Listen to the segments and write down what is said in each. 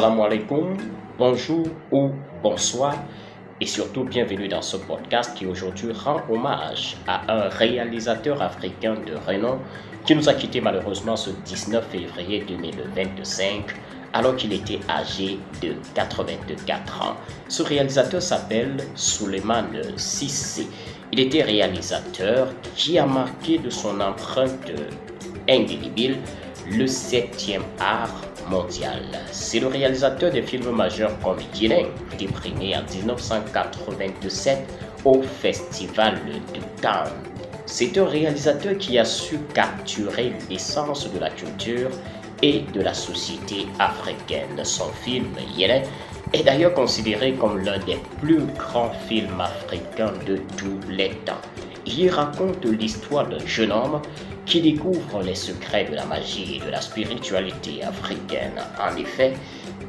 Assalamu alaikum, bonjour ou bonsoir et surtout bienvenue dans ce podcast qui aujourd'hui rend hommage à un réalisateur africain de renom qui nous a quitté malheureusement ce 19 février 2025 alors qu'il était âgé de 84 ans. Ce réalisateur s'appelle Souleymane Cissé. Il était réalisateur qui a marqué de son empreinte indélébile le 7e art mondial. C'est le réalisateur des films majeurs comme Guinée, primé en 1987 au Festival de Cannes. C'est un réalisateur qui a su capturer l'essence de la culture et de la société africaine. Son film Yéné est d'ailleurs considéré comme l'un des plus grands films africains de tous les temps. Il raconte l'histoire d'un jeune homme qui découvre les secrets de la magie et de la spiritualité africaine. En effet,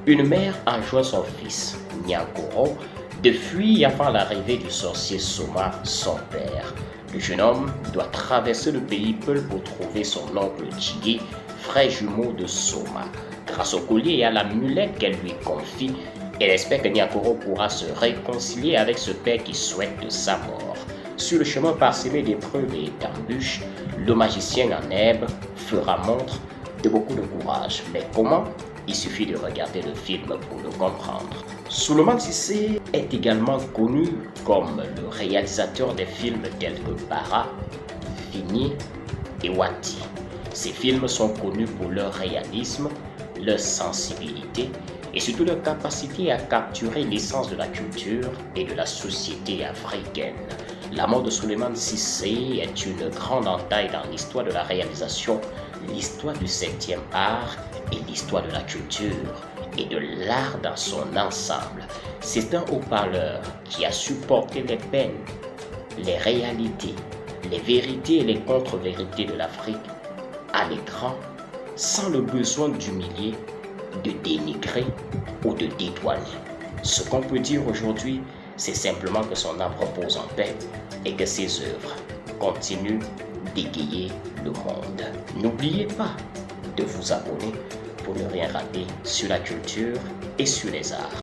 une mère enjoint son fils, Nyankoro, de fuir avant l'arrivée du sorcier Soma, son père. Le jeune homme doit traverser le pays Peul pour trouver son oncle Djigui, frère jumeau de Soma. Grâce au collier et à l'amulette qu'elle lui confie, elle espère que Nyankoro pourra se réconcilier avec ce père qui souhaite sa mort. Sur le chemin parsemé d'épreuves et d'embûches, le magicien en herbe fera montre de beaucoup de courage. Mais comment? Il suffit de regarder le film pour le comprendre. Souleymane Cissé est également connu comme le réalisateur des films tels que Bara, Fini et Wati. Ces films sont connus pour leur réalisme, leur sensibilité et surtout leur capacité à capturer l'essence de la culture et de la société africaine. La mort de Souleymane Cissé est une grande entaille dans l'histoire de la réalisation, l'histoire du 7e art et l'histoire de la culture et de l'art dans son ensemble. C'est un haut-parleur qui a supporté les peines, les réalités, les vérités et les contre-vérités de l'Afrique à l'écran sans le besoin d'humilier, de dénigrer ou de dédouaner. Ce qu'on peut dire aujourd'hui, c'est simplement que son âme repose en paix et que ses œuvres continuent d'égayer le monde. N'oubliez pas de vous abonner pour ne rien rater sur la culture et sur les arts.